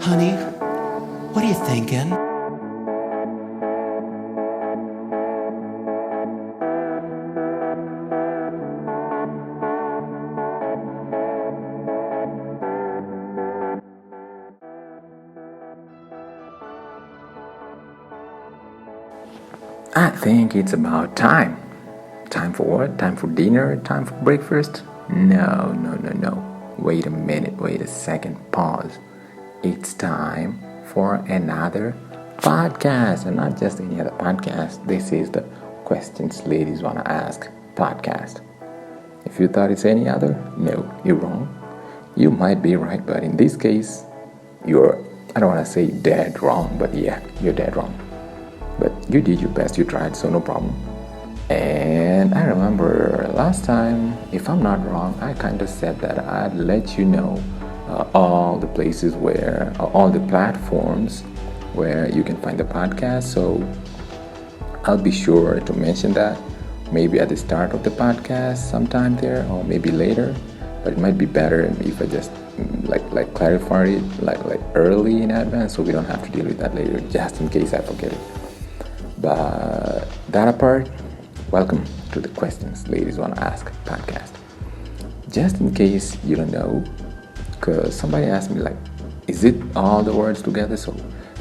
Honey, what are you thinking? I think it's about time. Time for what? Time for dinner? Time for breakfast? No, no, no, no. Wait a minute, wait a second, pause. It's time for another podcast, and not just any other podcast. This is the Questions Ladies Wanna Ask podcast. If you thought it's any other, no, you're wrong. You might be right, but in this case, I don't wanna say dead wrong, but yeah, you're dead wrong. But you did your best, you tried, so no problem. And I remember last time, if I'm not wrong, I kind of said that I'd let you know all the places where, all the platforms where you can find the podcast. So I'll be sure to mention that maybe at the start of the podcast sometime there, or maybe later. But it might be better if I just like clarify it like early in advance, so we don't have to deal with that later, just in case I forget it. But that apart, welcome to the Questions Ladies Wanna Ask podcast. Just in case you don't know, because somebody asked me is it all the words together? So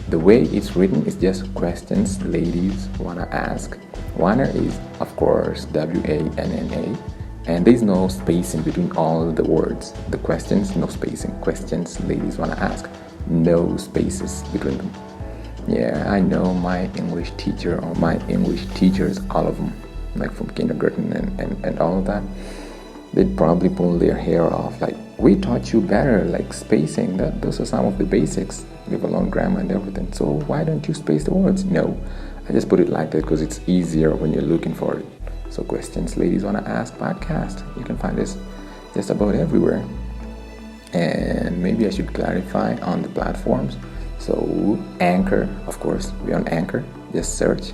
the way it's written is just Questions Ladies Wanna Ask. Wanna is, of course, WANNA, and there's no space in between all the words. The questions, no spacing. Questions Ladies Wanna Ask, no spaces between them. Yeah, I know my English teacher or my English teachers, all of them, like from kindergarten and all of that, they'd probably pull their hair off. We taught you better, spacing. Those are some of the basics, leave alone grammar and everything. So why don't you space the words? No, I just put it like that because it's easier when you're looking for it. So Questions Ladies Wanna Ask podcast. You can find this just about everywhere. And maybe I should clarify on the platforms. So Anchor, of course, we're on Anchor. Just search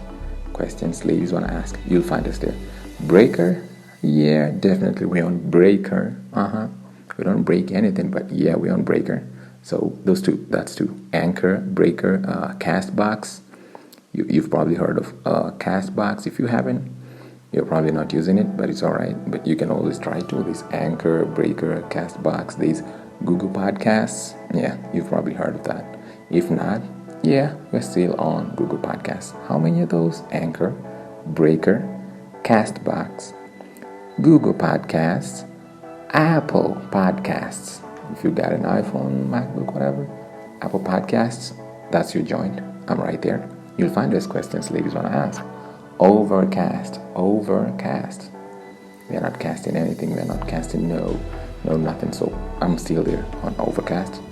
Questions Ladies Wanna Ask. You'll find us there. Breaker, yeah, definitely we're on Breaker. We don't break anything, but yeah, we're on Breaker. So that's two. Anchor, Breaker, Castbox. You've probably heard of Castbox. If you haven't, you're probably not using it, but it's alright. But you can always try to. There's Anchor, Breaker, Castbox. There's Google Podcasts. Yeah, you've probably heard of that. If not, yeah, we're still on Google Podcasts. How many of those? Anchor, Breaker, Castbox, Google Podcasts, Apple Podcasts. If you got an iPhone, MacBook, whatever, Apple Podcasts, that's your joint. I'm right there. You'll find those Questions Ladies Wanna Ask. Overcast. We're not casting anything. We're not casting no nothing. So I'm still there on Overcast.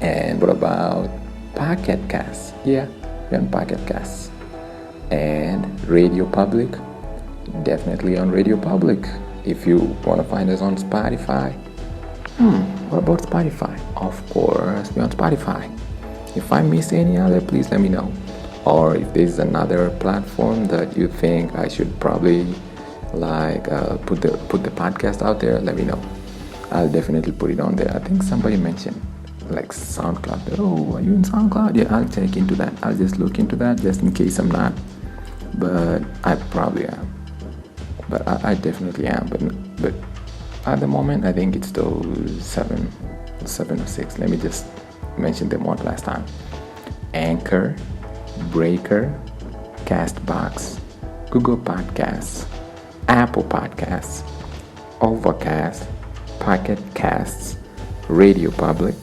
And what about Pocket Casts? Yeah, we're on Pocket Casts. And Radio Public, definitely on Radio Public. If you want to find us on Spotify, what about Spotify? Of course, we're on Spotify. If I miss any other, please let me know. Or if there's another platform that you think I should probably put the podcast out there, let me know. I'll definitely put it on there. I think somebody mentioned SoundCloud. Oh, are you in SoundCloud? Yeah, I'll check into that. I'll just look into that just in case I'm not. But I probably am. But I definitely am. But at the moment, I think it's those seven or 6. Let me just mention them one last time. Anchor, Breaker, Castbox, Google Podcasts, Apple Podcasts, Overcast, Pocket Casts, Radio Public,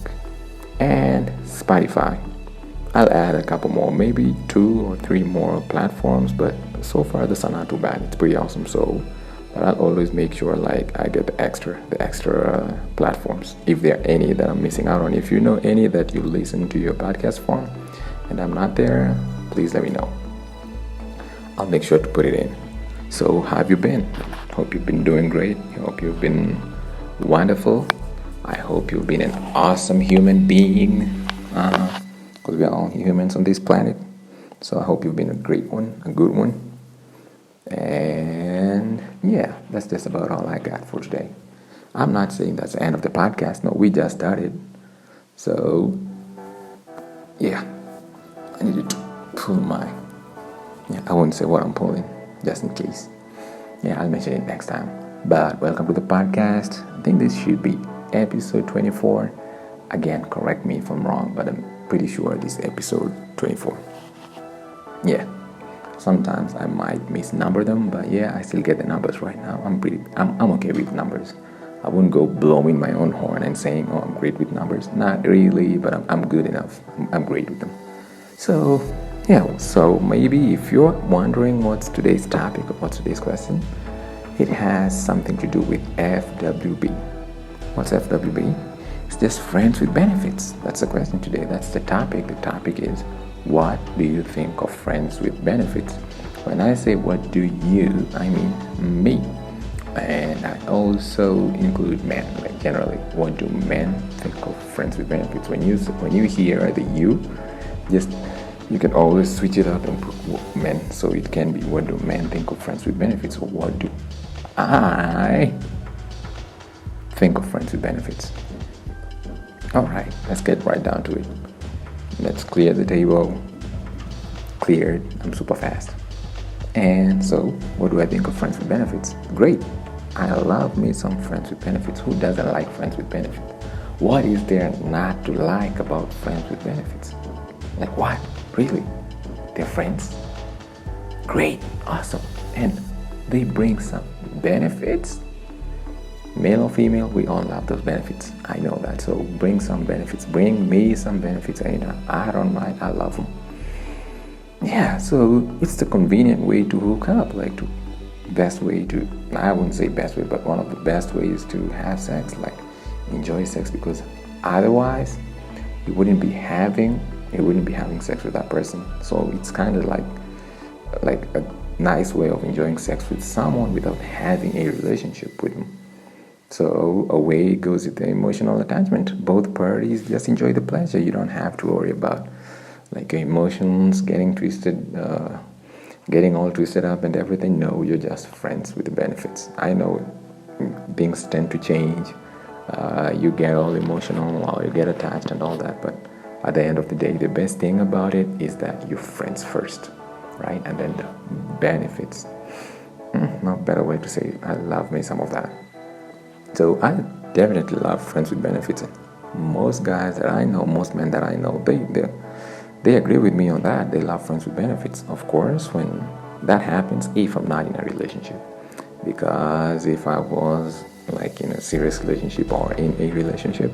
and Spotify. I'll add a couple more, maybe 2 or 3 more platforms, but so far this are not too bad. It's pretty awesome. So, but I'll always make sure I get the extra platforms if there are any that I'm missing out on. If you know any that you listen to your podcast from, and I'm not there, please let me know. I'll make sure to put it in. So, how have you been? Hope you've been doing great. I hope you've been wonderful. I hope you've been an awesome human being, because we are all humans on this planet. So I hope you've been a great one, a good one. And yeah, that's just about all I got for today. I'm not saying that's the end of the podcast. No, we just started. So Yeah, I needed to pull my. Yeah, I won't say what I'm pulling, just in case. Yeah, I'll mention it next time. But welcome to the podcast. I think this should be episode 24. Again, correct me if I'm wrong, but I'm pretty sure this is episode 24. Yeah, sometimes I might misnumber them, but yeah, I still get the numbers right now. I'm okay with numbers. I wouldn't go blowing my own horn and saying, oh, I'm great with numbers. Not really, but I'm good enough. I'm great with them. So, yeah, so maybe if you're wondering what's today's topic or what's today's question, it has something to do with FWB. What's FWB? It's just friends with benefits. That's the question today. That's the topic. The topic is, what do you think of friends with benefits? When I say what do you, I mean me. And I also include men. Like generally, what do men think of friends with benefits? When you hear the you, just you can always switch it out and put men. So it can be, what do men think of friends with benefits, or what do I think of friends with benefits? Alright, let's get right down to it. Let's clear the table. Cleared. I'm super fast. And so, what do I think of friends with benefits? Great. I love me some friends with benefits. Who doesn't like friends with benefits? What is there not to like about friends with benefits? Like what? Really? They're friends? Great. Awesome. And they bring some benefits. Male or female, we all love those benefits. I know that. So bring some benefits. Bring me some benefits. I don't mind. I love them. Yeah, so it's the convenient way to hook up. Like to best way to, I wouldn't say best way, but one of the best ways to have sex. Like enjoy sex, because otherwise you wouldn't be having sex with that person. So it's kind of like a nice way of enjoying sex with someone without having a relationship with them. So away goes with the emotional attachment. Both parties just enjoy the pleasure. You don't have to worry about like your emotions getting twisted, getting all twisted up and everything. No, you're just friends with the benefits. I know things tend to change. You get all emotional or you get attached and all that, but at the end of the day, the best thing about it is that you're friends first, right? And then the benefits. No better way to say it. I love me some of that. So I definitely love friends with benefits. Most guys that I know, most men that I know, they agree with me on that. They love friends with benefits. Of course, when that happens, if I'm not in a relationship. Because if I was like in a serious relationship or in a relationship,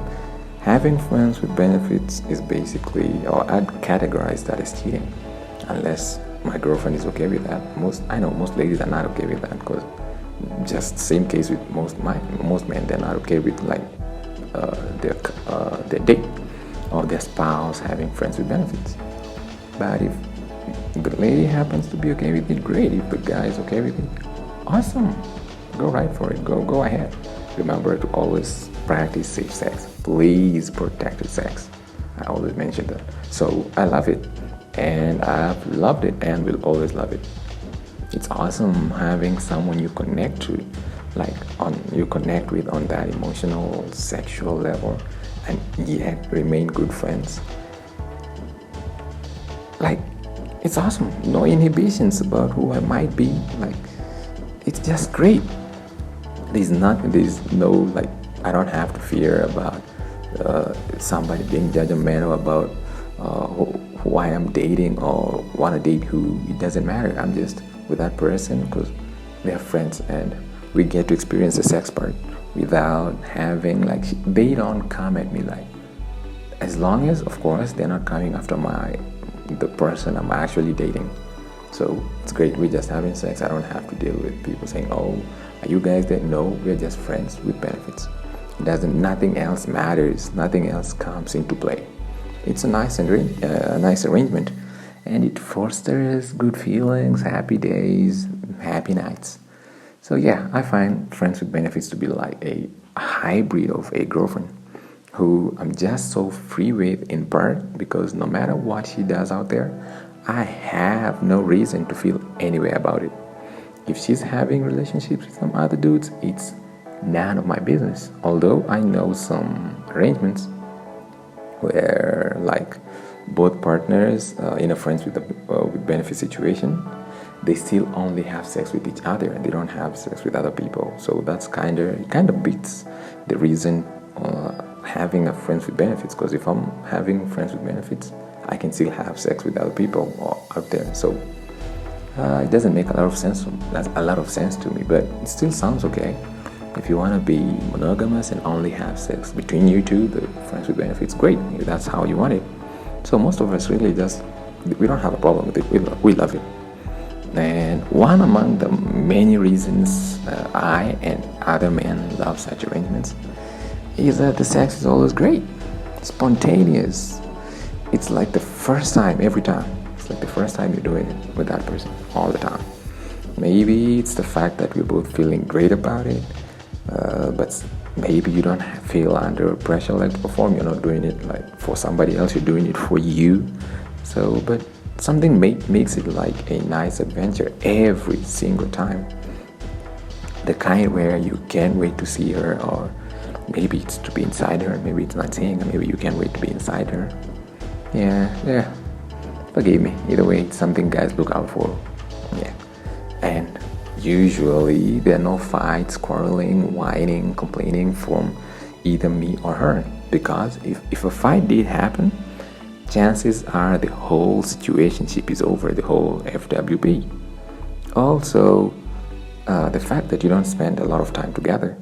having friends with benefits is basically, or I'd categorize that as cheating. Unless my girlfriend is okay with that. I know most ladies are not okay with that, because just same case with most men, they're not okay with like their date or their spouse having friends with benefits. But if the lady happens to be okay with it, great. If the guy is okay with it, awesome. Go right for it. Go ahead. Remember to always practice safe sex. Please protect sex. I always mention that. So I love it, and I've loved it, and will always love it. It's awesome having someone you connect to, you connect with on that emotional, sexual level, and yet remain good friends. Like, it's awesome. No inhibitions about who I might be. Like, it's just great. There's no, like, I don't have to fear about somebody being judgmental about who I am dating or want to date who. It doesn't matter. I'm just with that person because they're friends, and we get to experience the sex part without having, like, they don't come at me like, as long as, of course, they're not coming after the person I'm actually dating. So it's great. We're just having sex. I don't have to deal with people saying, oh, are you guys there? No, we're just friends with benefits. Nothing else matters. Nothing else comes into play. It's a nice arrangement, and it fosters good feelings, happy days, happy nights. So yeah, I find friends with benefits to be like a hybrid of a girlfriend who I'm just so free with, in part because no matter what she does out there, I have no reason to feel any way about it. If she's having relationships with some other dudes, it's none of my business. Although I know some arrangements where, like, both partners in a friends with benefit situation, they still only have sex with each other and they don't have sex with other people. So that's kind of beats the reason having a friends with benefits. Because if I'm having friends with benefits, I can still have sex with other people out there. So it doesn't make a lot of sense. That's a lot of sense to me, but it still sounds okay. If you want to be monogamous and only have sex between you two, the friends with benefits, great. If that's how you want it. So most of us really we don't have a problem with it. We love it. And one among the many reasons I and other men love such arrangements is that the sex is always great, spontaneous. It's like the first time every time. It's like the first time you're doing it with that person all the time. Maybe it's the fact that we're both feeling great about it, but maybe you don't feel under pressure like to perform. You're not doing it like for somebody else. You're doing it for you. So, but something makes it like a nice adventure every single time. The kind where you can't wait to see her, or maybe it's to be inside her. Maybe it's not seeing her. Maybe you can't wait to be inside her. Yeah. Forgive me. Either way, it's something guys look out for. Yeah. And usually there are no fights, quarreling, whining, complaining from either me or her. Because if a fight did happen, chances are the whole situationship is over, the whole FWB. Also, the fact that you don't spend a lot of time together.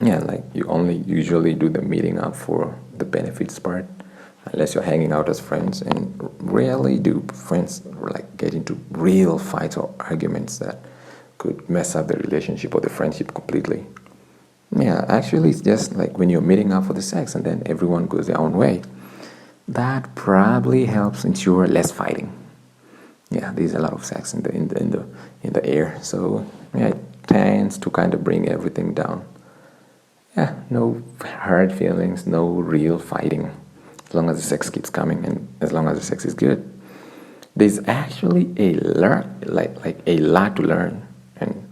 Yeah, like you only usually do the meeting up for the benefits part, unless you're hanging out as friends, and rarely do friends like get into real fights or arguments that could mess up the relationship or the friendship completely. Yeah, actually it's just like when you're meeting up for the sex and then everyone goes their own way. That probably helps ensure less fighting. Yeah, there's a lot of sex in the air, so yeah, it tends to kind of bring everything down. Yeah, no hard feelings, no real fighting, as long as the sex keeps coming and as long as the sex is good. There's actually a lot to learn, and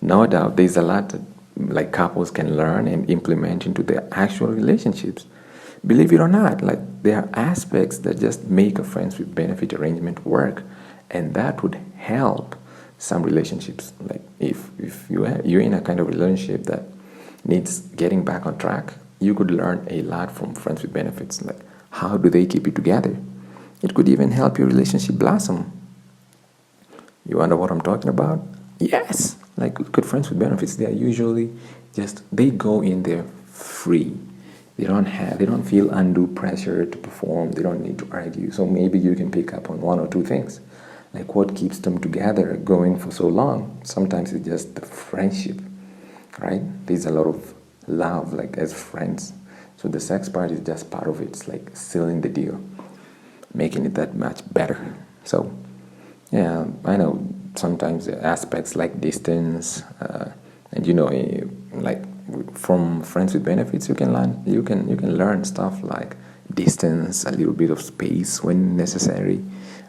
no doubt there's a lot that like couples can learn and implement into their actual relationships. Believe it or not, like there are aspects that just make a friends with benefit arrangement work, and that would help some relationships. Like if you're in a kind of relationship that needs getting back on track, you could learn a lot from friends with benefits. Like how do they keep it together? It could even help your relationship blossom. You wonder what I'm talking about? Yes, like good friends with benefits, they are usually they go in there free. They don't feel undue pressure to perform. They don't need to argue. So maybe you can pick up on one or two things, like what keeps them together going for so long. Sometimes it's just the friendship, right? There's a lot of love, like as friends. So the sex part is just part of it. It's like sealing the deal, making it that much better. So yeah, I know sometimes aspects like distance, and like from friends with benefits, you can learn stuff like distance, a little bit of space when necessary,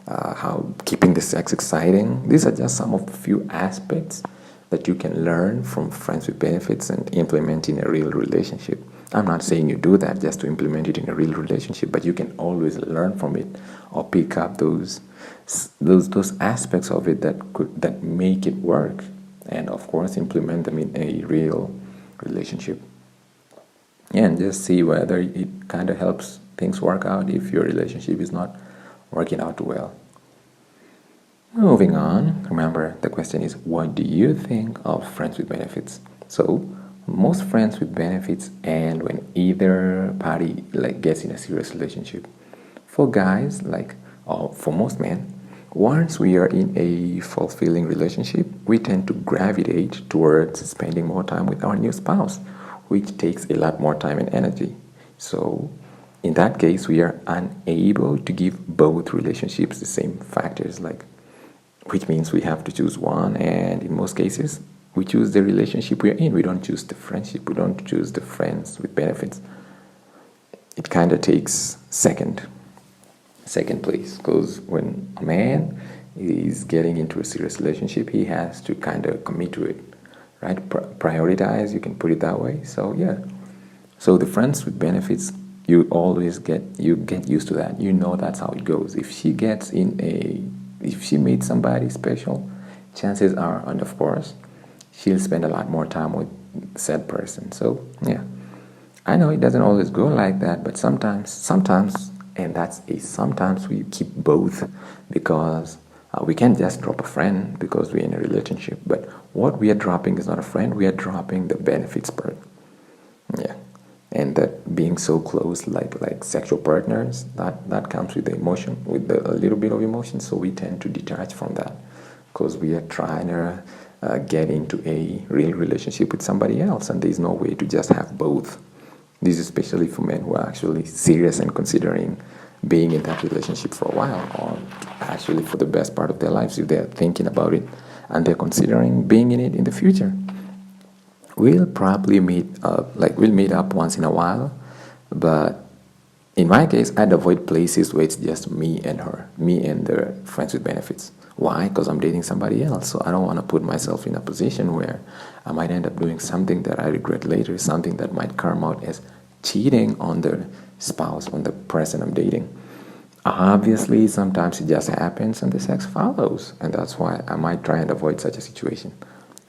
how keeping the sex exciting. These are just some of the few aspects that you can learn from friends with benefits and implement in a real relationship. I'm not saying you do that just to implement it in a real relationship, but you can always learn from it or pick up those aspects of it that make it work, and of course implement them in a real relationship. And just see whether it kind of helps things work out if your relationship is not working out well. Moving on, remember the question is, what do you think of friends with benefits? So most friends with benefits end when either party like gets in a serious relationship. For guys, or for most men, once we are in a fulfilling relationship, we tend to gravitate towards spending more time with our new spouse, which takes a lot more time and energy. So in that case, we are unable to give both relationships the same factors, which means we have to choose one, and in most cases, we choose the relationship we're in. We don't choose the friendship. We don't choose the friends with benefits. It kind of takes second place, because when a man is getting into a serious relationship, he has to kind of commit to it, right? Prioritize, you can put it that way. So yeah, so the friends with benefits you get used to that. You know that's how it goes. If she meets somebody special, chances are, and of course, she'll spend a lot more time with said person. So yeah, I know it doesn't always go like that, but sometimes, and that's a sometimes we keep both because we can't just drop a friend because we're in a relationship. But what we are dropping is not a friend. We are dropping the benefits part. Yeah, and that being so close, like sexual partners, that comes with the emotion, with a little bit of emotion. So we tend to detach from that because we are trying to get into a real relationship with somebody else, and there's no way to just have both. This is especially for men who are actually serious and considering being in that relationship for a while, or actually for the best part of their lives if they're thinking about it and they're considering being in it in the future. We'll probably we'll meet up once in a while, but in my case, I'd avoid places where it's just me and her, me and the friends with benefits. Why? Because I'm dating somebody else, so I don't want to put myself in a position where I might end up doing something that I regret later, something that might come out as cheating on the spouse, on the person I'm dating. Obviously, sometimes it just happens and the sex follows, and that's why I might try and avoid such a situation.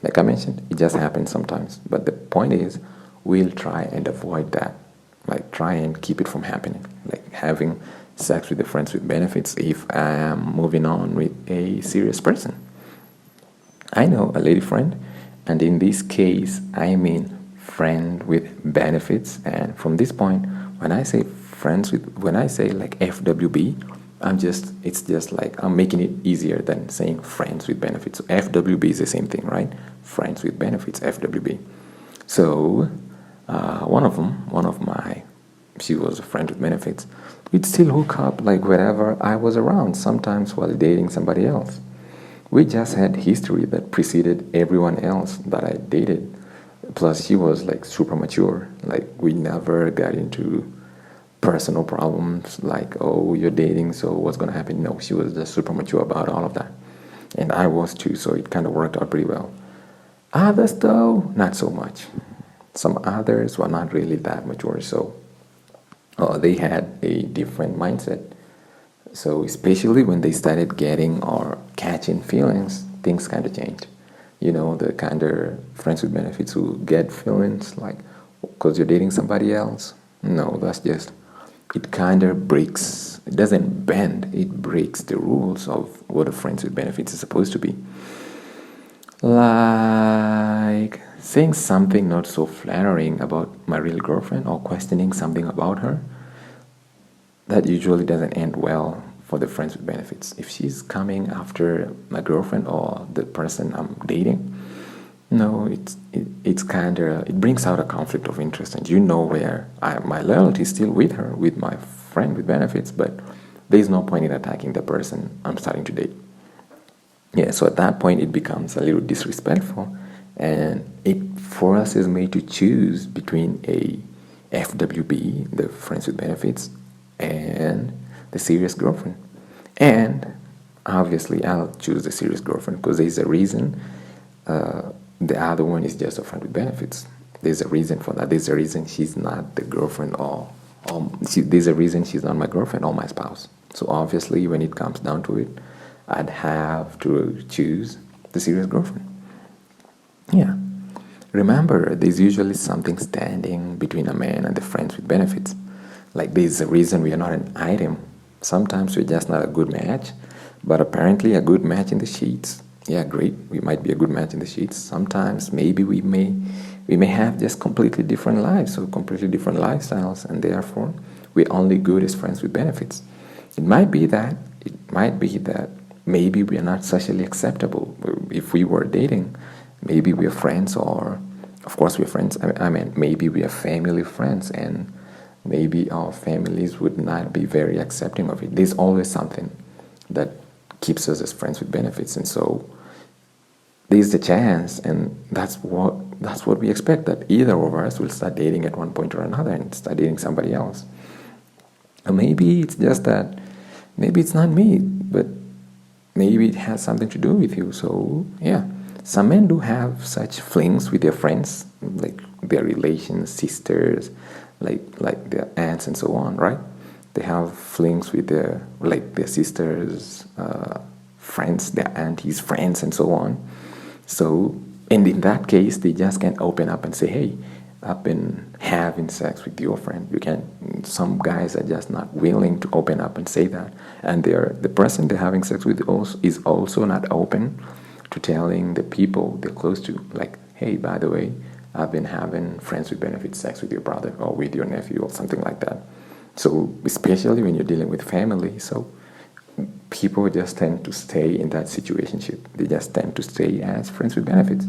Like I mentioned, it just happens sometimes, but the point is, we'll try and avoid that. Like, try and keep it from happening. Like, having sex with the friends with benefits if I am moving on with a serious person. I know a lady friend, and in this case, I mean friend with benefits. And from this point, when I say like FWB, it's just like I'm making it easier than saying friends with benefits. So FWB is the same thing, right? Friends with benefits, FWB. So she was a friend with benefits. We'd still hook up like wherever I was around, sometimes while dating somebody else. We just had history that preceded everyone else that I dated. Plus, she was like super mature. Like, we never got into personal problems like, oh, you're dating, so what's going to happen? No, she was just super mature about all of that. And I was too, so it kind of worked out pretty well. Others, though, not so much. Some others were not really that mature, so they had a different mindset. So especially when they started getting or catching feelings, things kind of changed. You know, the kind of friends with benefits who get feelings like, because you're dating somebody else. No, it kind of breaks, it doesn't bend, it breaks the rules of what a friends with benefits is supposed to be. Like saying something not so flattering about my real girlfriend or questioning something about her, that usually doesn't end well for the friends with benefits. If she's coming after my girlfriend or the person I'm dating, no, it brings out a conflict of interest, and you know where my loyalty is still with her, with my friend with benefits, but there's no point in attacking the person I'm starting to date. Yeah, so at that point it becomes a little disrespectful, and it forces me to choose between a FWB, the friends with benefits, and the serious girlfriend. And obviously I'll choose the serious girlfriend because there's a reason. The other one is just a friend with benefits. There's a reason for that. There's a reason she's not the girlfriend there's a reason she's not my girlfriend or my spouse. So obviously when it comes down to it, I'd have to choose the serious girlfriend. Yeah. Remember, there's usually something standing between a man and the friends with benefits. Like, there's a reason we are not an item. Sometimes we're just not a good match, but apparently a good match in the sheets. Yeah, great. We might be a good match in the sheets. Sometimes maybe we may have just completely different lives or completely different lifestyles, and therefore we're only good as friends with benefits. It might be that maybe we are not socially acceptable. If we were dating, maybe we are friends, or of course we're friends. I mean, maybe we are family friends, and maybe our families would not be very accepting of it. There's always something that keeps us as friends with benefits, and so there's the chance, and that's what we expect, that either of us will start dating at one point or another and start dating somebody else. Or maybe it's just that, maybe it's not me, but maybe it has something to do with you. So yeah, some men do have such flings with their friends, like their relations, sisters, like their aunts and so on, right? They have flings with their sisters, friends, their aunties, friends, and so on. So, and in that case, they just can't open up and say, "Hey, I've been having sex with your friend." You can. Some guys are just not willing to open up and say that, and the person they're having sex with is also not open to telling the people they're close to, like, "Hey, by the way, I've been having friends with benefits sex with your brother or with your nephew or something like that." So, especially when you're dealing with family, so people just tend to stay in that situationship. They just tend to stay as friends with benefits.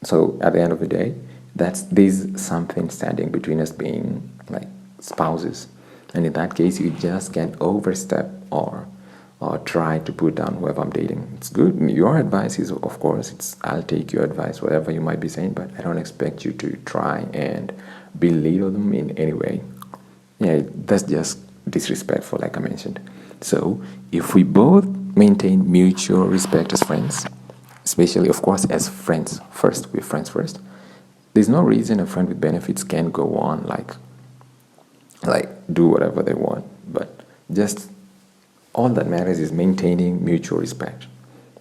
So at the end of the day, there's something standing between us being like spouses, and in that case, you just can't overstep or try to put down whoever I'm dating. It's good. Your advice is, of course, I'll take your advice, whatever you might be saying, but I don't expect you to try and belittle them in any way. Yeah, that's just disrespectful, like I mentioned. So if we both maintain mutual respect as friends, especially, of course, as friends first, we're friends first, there's no reason a friend with benefits can go on like do whatever they want. But just all that matters is maintaining mutual respect,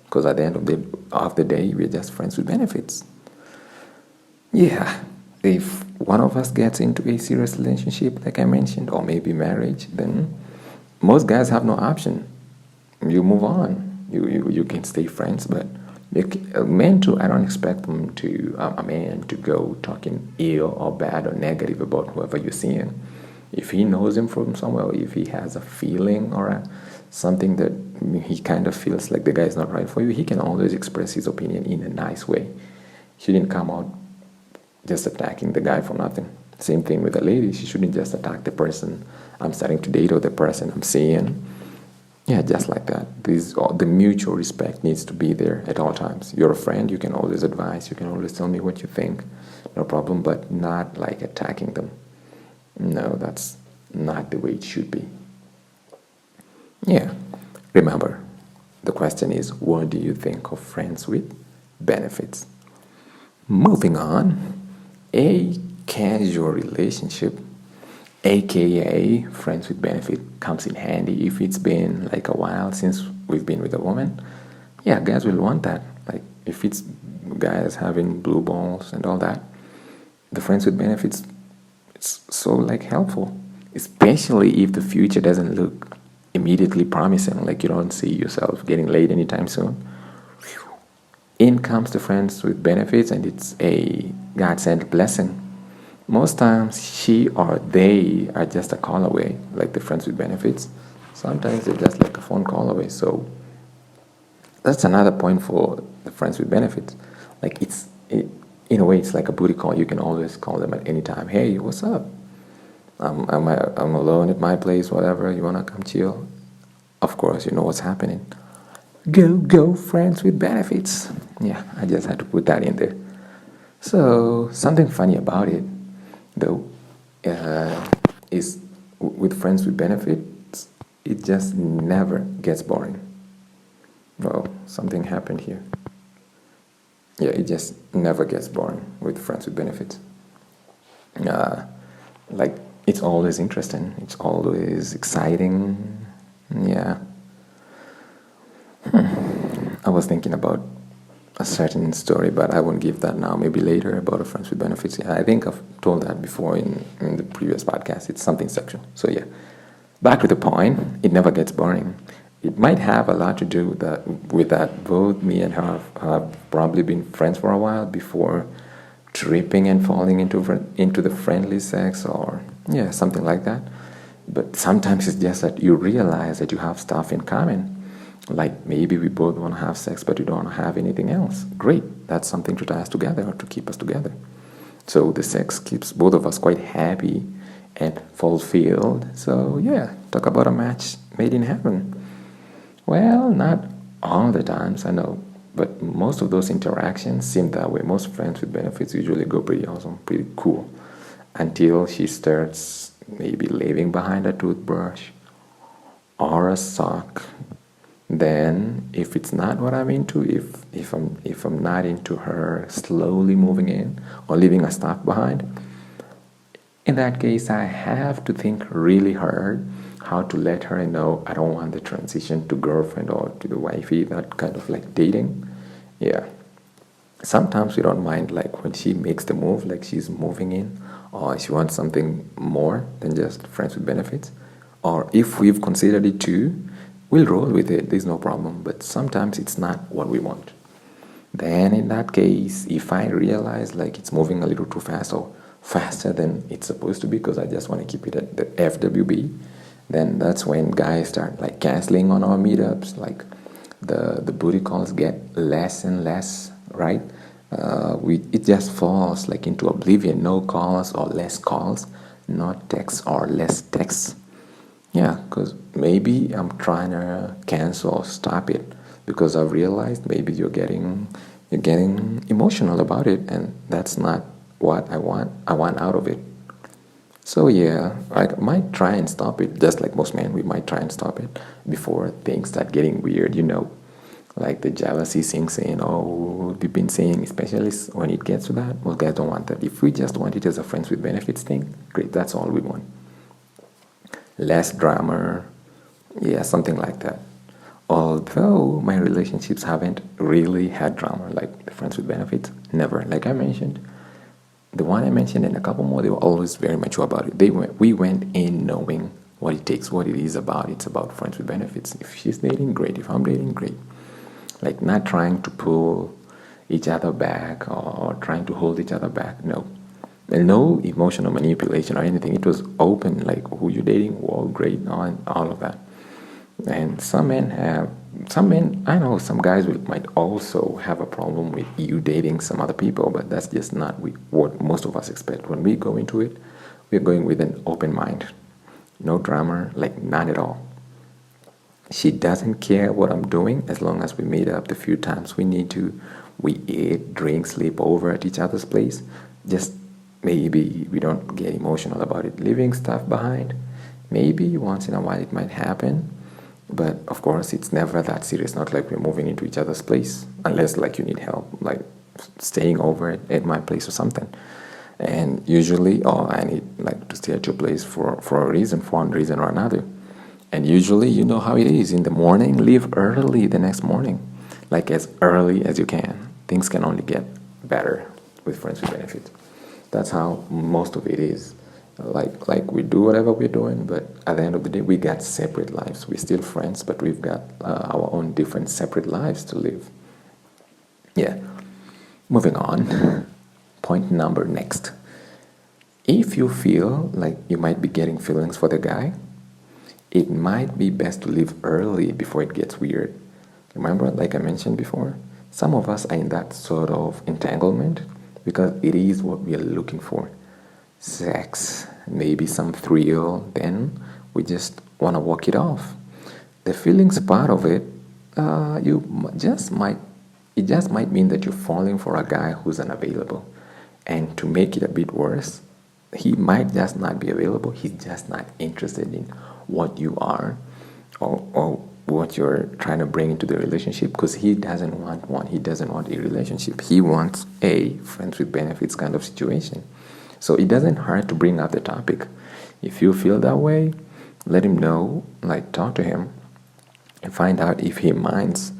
because at the end of the day, we're just friends with benefits. Yeah, if one of us gets into a serious relationship, like I mentioned, or maybe marriage, then most guys have no option. You move on. You can stay friends, but men too. I don't expect them a man to go talking ill or bad or negative about whoever you're seeing. If he knows him from somewhere, or if he has a feeling or something that he kind of feels like the guy is not right for you, he can always express his opinion in a nice way. He didn't come out just attacking the guy for nothing. Same thing with a lady. She shouldn't just attack the person I'm starting to date or the person I'm seeing. Yeah, just like that. The mutual respect needs to be there at all times. You're a friend, you can always advise, you can always tell me what you think, no problem, but not like attacking them. No, that's not the way it should be. Yeah, remember, the question is, what do you think of friends with benefits? Moving on, a casual relationship, aka friends with benefit, comes in handy if it's been like a while since we've been with a woman. Yeah, guys will want that. Like if it's guys having blue balls and all that, the friends with benefits, it's so like helpful, especially if the future doesn't look immediately promising, like you don't see yourself getting laid anytime soon. In comes the friends with benefits, and it's a God-sent blessing. Most times, she or they are just a call away, like the friends with benefits. Sometimes they're just like a phone call away. So that's another point for the friends with benefits. Like in a way, it's like a booty call. You can always call them at any time. Hey, what's up? I'm alone at my place. Whatever. You wanna come chill? Of course, you know what's happening. Go, friends with benefits. Yeah, I just had to put that in there. So, something funny about it, though, is with friends with benefits, it just never gets boring. Well, something happened here. Yeah, it just never gets boring with friends with benefits. Like, it's always interesting, it's always exciting. Yeah. I was thinking about a certain story, but I won't give that now. Maybe later, about a friends with benefits. Yeah, I think I've told that before in the previous podcast. It's something sexual. So yeah, back to the point. It never gets boring. It might have a lot to do with that. Both me and her have probably been friends for a while before tripping and falling into the friendly sex, or yeah, something like that. But sometimes it's just that you realize that you have stuff in common. Like maybe we both want to have sex, but we don't want to have anything else. Great, that's something to tie us together or to keep us together. So the sex keeps both of us quite happy and fulfilled. So yeah, talk about a match made in heaven. Well, not all the times, I know, but most of those interactions seem that way. Most friends with benefits usually go pretty awesome, pretty cool, until she starts maybe leaving behind a toothbrush or a sock Then if it's not what I'm into, if I'm not into her slowly moving in or leaving her stuff behind, in that case I have to think really hard how to let her know I don't want the transition to girlfriend or to the wifey, that kind of like dating. Yeah. Sometimes we don't mind like when she makes the move, like she's moving in, or she wants something more than just friends with benefits. Or if we've considered it too, we'll roll with it, there's no problem. But sometimes it's not what we want. Then in that case, if I realize like it's moving a little too fast or faster than it's supposed to be because I just want to keep it at the FWB, then that's when guys start like canceling on our meetups. Like the booty calls get less and less, right? It just falls like into oblivion. No calls or less calls, not texts or less texts. Yeah, because maybe I'm trying to cancel or stop it because I've realized maybe you're getting emotional about it, and that's not what I want. I want out of it. So yeah, I might try and stop it, just like most men. We might try and stop it before things start getting weird. Like the jealousy sinks in. Oh, we've been saying, especially when it gets to that. Well, guys don't want that. If we just want it as a friends with benefits thing, great. That's all we want. Less drama, yeah, something like that. Although my relationships haven't really had drama, like the friends with benefits, never. Like I mentioned, the one I mentioned and a couple more, they were always very mature about it. We went in knowing what it takes, what it is about. It's about friends with benefits. If she's dating, great. If I'm dating, great. Like not trying to pull each other back or trying to hold each other back. No. And no emotional manipulation or anything. It was open, like who you're dating, well, great, and all of that. And some men, I know some guys might also have a problem with you dating some other people, but that's just not what most of us expect. When we go into it, we're going with an open mind. No drama, like none at all. She doesn't care what I'm doing as long as we meet up the few times we need to. We eat, drink, sleep over at each other's place. Just maybe we don't get emotional about it, leaving stuff behind. Maybe once in a while it might happen, but of course it's never that serious. Not like we're moving into each other's place, unless like you need help, like staying over at my place or something. And usually, I need like to stay at your place for a reason, for one reason or another. And usually, you know how it is. In the morning, leave early the next morning, like as early as you can. Things can only get better with friends with benefits. That's how most of it is. Like we do whatever we're doing, but at the end of the day, we got separate lives. We're still friends, but we've got our own different separate lives to live. Yeah. Moving on. Point number next. If you feel like you might be getting feelings for the guy, it might be best to leave early before it gets weird. Remember, like I mentioned before, some of us are in that sort of entanglement because it is what we are looking for. Sex, maybe some thrill, then we just want to walk it off. The feelings part of it, it just might mean that you're falling for a guy who's unavailable. And to make it a bit worse, he might just not be available. He's just not interested in what you are or what you're trying to bring into the relationship, because he doesn't want one. He doesn't want a relationship. He wants a friends with benefits kind of situation. So it doesn't hurt to bring up the topic. If you feel that way, let him know, like talk to him and find out if he minds,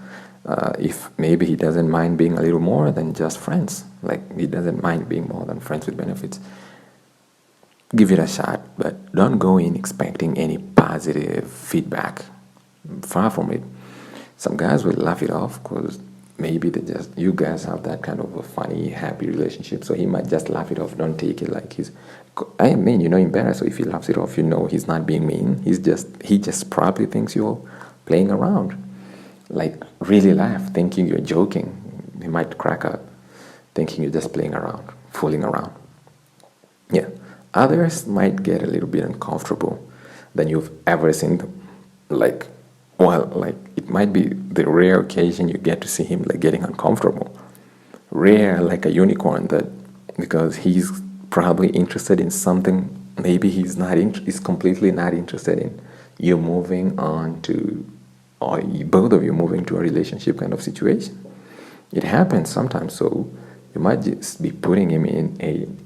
if maybe he doesn't mind being a little more than just friends. Like he doesn't mind being more than friends with benefits. Give it a shot, but don't go in expecting any positive feedback. Far from it. Some guys will laugh it off because maybe you guys have that kind of a funny, happy relationship. So he might just laugh it off. Don't take it like embarrassed. So if he laughs it off, he's not being mean. He just probably thinks you're playing around. Like really laugh, thinking you're joking. He might crack up, thinking you're just playing around, fooling around. Yeah. Others might get a little bit uncomfortable than you've ever seen them. Like it might be the rare occasion you get to see him like getting uncomfortable. Rare, like a unicorn, that because he's probably interested in something maybe he's completely not interested in. You're moving on to or both of you move into a relationship kind of situation. It happens sometimes, so you might just be putting him in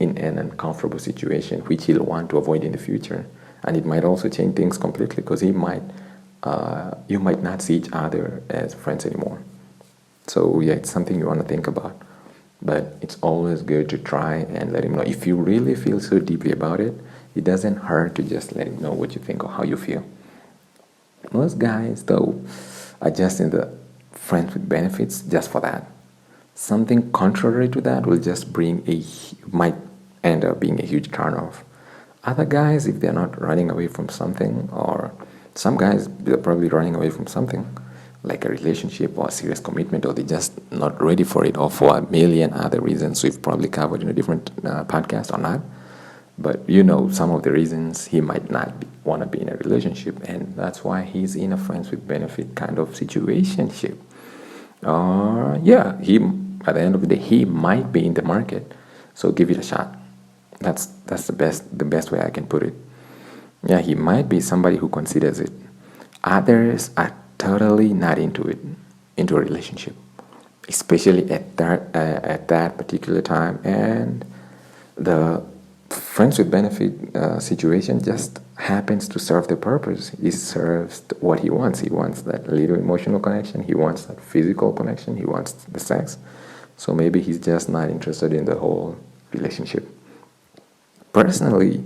an uncomfortable situation which he'll want to avoid in the future, and it might also change things completely because you might not see each other as friends anymore. So yeah, it's something you want to think about. But it's always good to try and let him know. If you really feel so deeply about it, it doesn't hurt to just let him know what you think or how you feel. Most guys, though, are just in the friends with benefits just for that. Something contrary to that will just might end up being a huge turnoff. Other guys, if they're not running away from something, or some guys, they're probably running away from something, like a relationship or a serious commitment, or they're just not ready for it, or for a million other reasons we've probably covered in a different podcast or not. But some of the reasons he might not want to be in a relationship, and that's why he's in a friends with benefit kind of situationship. Or he at the end of the day he might be in the market, so give it a shot. That's the best way I can put it. Yeah, he might be somebody who considers it. Others are totally not into a relationship, especially at that particular time, and the friends with benefit situation just happens to serve the purpose. It serves what he wants. He wants that little emotional connection. He wants that physical connection. He wants the sex. So maybe he's just not interested in the whole relationship. Personally,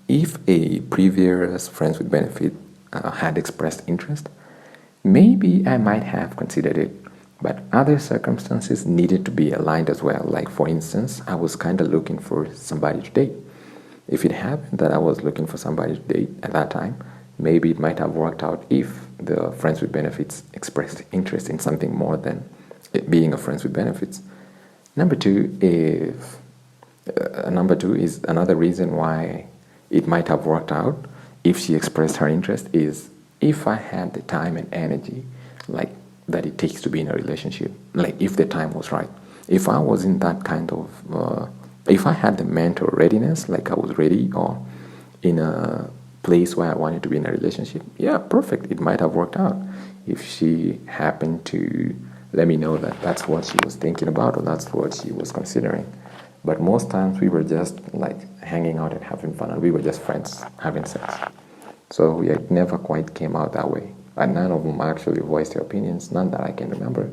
if a previous friends with benefit had expressed interest, maybe I might have considered it. But other circumstances needed to be aligned as well. Like, for instance, I was kind of looking for somebody to date. If it happened that I was looking for somebody to date at that time, maybe it might have worked out if the friends with benefits expressed interest in something more than it being a friends with benefits. Number two is another reason why it might have worked out if she expressed her interest is if I had the time and energy like that it takes to be in a relationship, like if the time was right. If I was in that kind of if I had the mental readiness, like I was ready or in a place where I wanted to be in a relationship, yeah, perfect, it might have worked out if she happened to let me know that that's what she was thinking about or that's what she was considering. But most times we were just like hanging out and having fun, and we were just friends having sex. So yeah, it never quite came out that way. And none of them actually voiced their opinions, none that I can remember.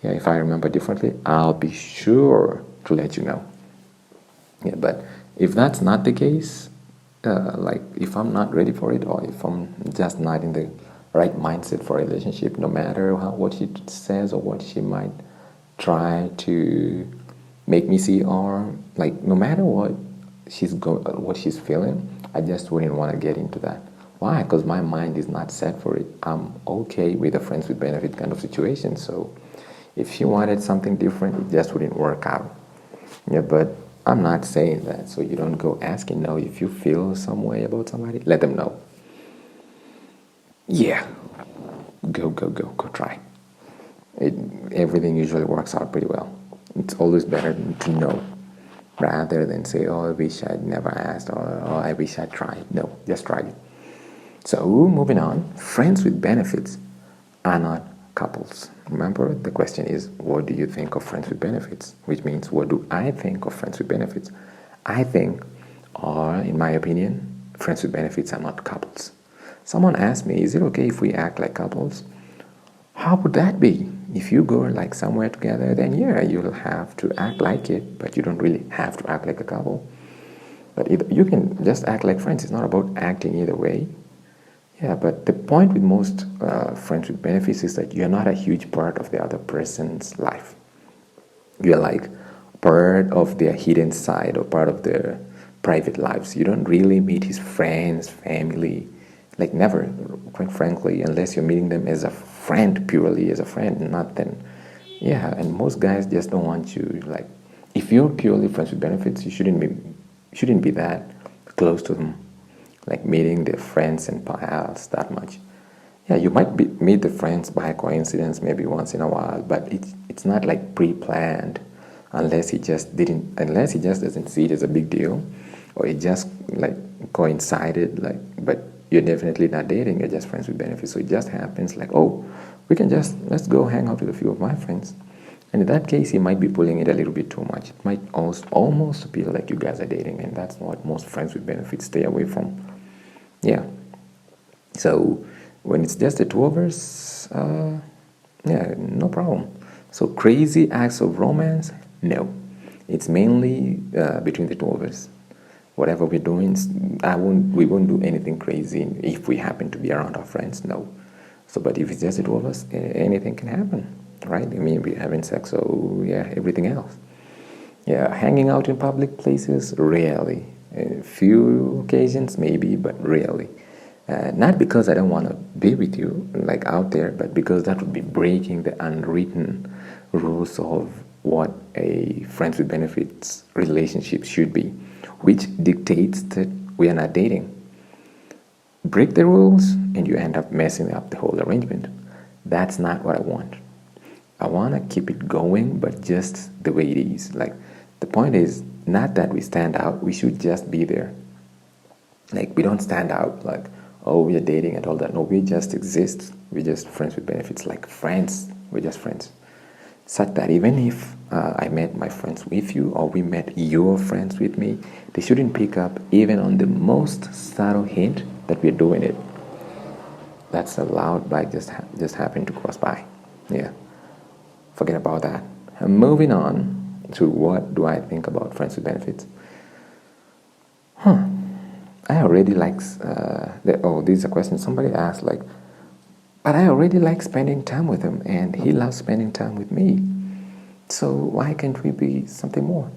Yeah, if I remember differently, I'll be sure to let you know. Yeah, but if that's not the case, like if I'm not ready for it, or if I'm just not in the right mindset for a relationship, no matter what she says or what she might try to make me see, or like no matter what she's feeling, I just wouldn't want to get into that. Why? Because my mind is not set for it. I'm okay with a friends with benefit kind of situation. So if she wanted something different, it just wouldn't work out. Yeah, but I'm not saying that. So you don't go asking. No, if you feel some way about somebody, let them know. Yeah, go try. Everything usually works out pretty well. It's always better to know rather than say, oh, I wish I'd never asked, or oh, I wish I'd tried. No, just try it. So moving on, friends with benefits are not couples. Remember, the question is, what do you think of friends with benefits? Which means, what do I think of friends with benefits? I think, or in my opinion, friends with benefits are not couples. Someone asked me, is it okay if we act like couples? How would that be? If you go like somewhere together, then yeah, you'll have to act like it, but you don't really have to act like a couple. But you can just act like friends. It's not about acting either way. Yeah, but the point with most friends with benefits is that you're not a huge part of the other person's life. You're like part of their hidden side or part of their private lives. You don't really meet his friends, family, like never, quite frankly, unless you're meeting them as a friend, purely as a friend, not then. Yeah, and most guys just don't want you, like, if you're purely friends with benefits, you shouldn't be that close to them, like meeting their friends and pals that much. Yeah, you might meet the friends by coincidence maybe once in a while, but it's not like pre-planned, unless he just doesn't see it as a big deal, or it just like coincided, like, but you're definitely not dating, you're just friends with benefits. So it just happens like, oh, let's go hang out with a few of my friends. And in that case, he might be pulling it a little bit too much. It might almost appear like you guys are dating, and that's what most friends with benefits stay away from. Yeah. So when it's just the two of us, yeah, no problem. So crazy acts of romance, no. It's mainly between the two of us. Whatever we're doing, we won't do anything crazy if we happen to be around our friends, no. So, but if it's just the two of us, anything can happen, right? I mean, we're having sex, so yeah, everything else. Yeah, hanging out in public places, rarely. A few occasions, maybe, but rarely. Not because I don't want to be with you, like out there, but because that would be breaking the unwritten rules of what a friends with benefits relationship should be, which dictates that we are not dating. Break the rules and you end up messing up the whole arrangement. That's not what I want. I want to keep it going, but just the way it is. Like, the point is not that we stand out, we should just be there. Like, we don't stand out like, oh, we are dating and all that. No, we just exist. We're just friends with benefits, like friends. We're just friends. Such that even if I met my friends with you, or we met your friends with me, they shouldn't pick up even on the most subtle hint that we're doing it. That's a loud bike just happened to cross by. Yeah, forget about that. And moving on to what do I think about friends with benefits? I already like, this is a question somebody asked, like, but I already like spending time with him, and he loves spending time with me. So why can't we be something more?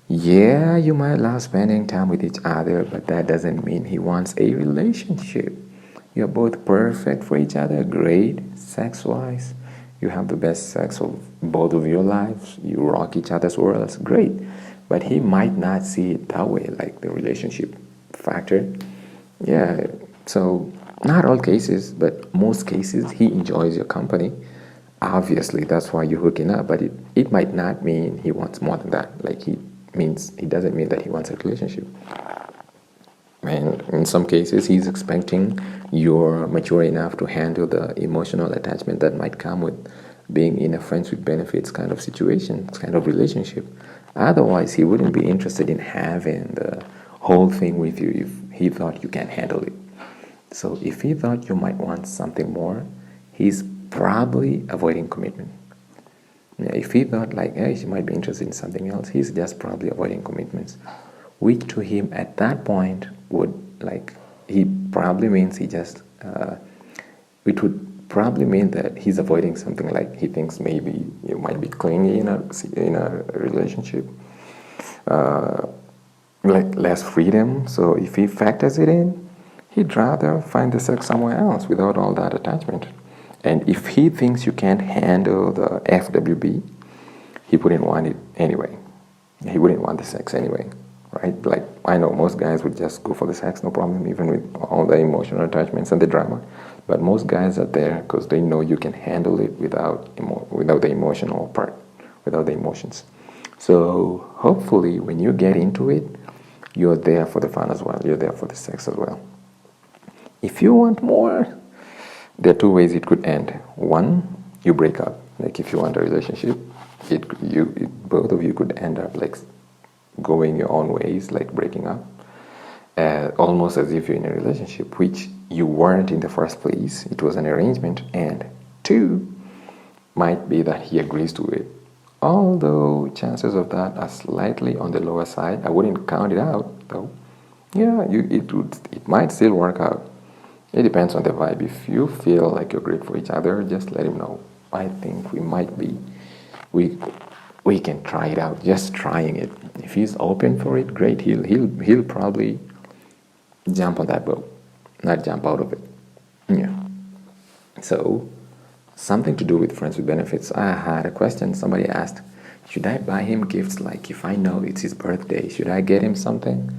Yeah, you might love spending time with each other, but that doesn't mean he wants a relationship. You're both perfect for each other, great, sex-wise. You have the best sex of both of your lives. You rock each other's worlds, great. But he might not see it that way, like the relationship factor. Yeah, so not all cases, but most cases, he enjoys your company. Obviously, that's why you're hooking up, but it might not mean he wants more than that. Like, it doesn't mean that he wants a relationship. And in some cases, he's expecting you're mature enough to handle the emotional attachment that might come with being in a friends with benefits kind of situation, kind of relationship. Otherwise, he wouldn't be interested in having the whole thing with you if he thought you can't handle it. So if he thought you might want something more, he's probably avoiding commitment. If he thought like, hey, she might be interested in something else, he's just probably avoiding commitments, which to him at that point would, like, he probably means it would probably mean that he's avoiding something, like he thinks maybe you might be clingy in a relationship, like less freedom. So if he factors it in, he'd rather find the sex somewhere else without all that attachment. And if he thinks you can't handle the FWB, he wouldn't want it anyway. He wouldn't want the sex anyway, right? Like, I know most guys would just go for the sex, no problem, even with all the emotional attachments and the drama. But most guys are there because they know you can handle it without the emotional part, without the emotions. So hopefully when you get into it, you're there for the fun as well. You're there for the sex as well. If you want more, there are two ways it could end. One, you break up. Like, if you want a relationship, both of you could end up like going your own ways, like breaking up, almost as if you're in a relationship, which you weren't in the first place. It was an arrangement. And two, might be that he agrees to it. Although chances of that are slightly on the lower side. I wouldn't count it out, though. Yeah, it might still work out. It depends on the vibe. If you feel like you're great for each other, just let him know. I think we might be. We can try it out. Just trying it. If he's open for it, great. He'll probably jump on that boat, not jump out of it. Yeah. So, something to do with friends with benefits. I had a question. Somebody asked, should I buy him gifts? Like, if I know it's his birthday, should I get him something?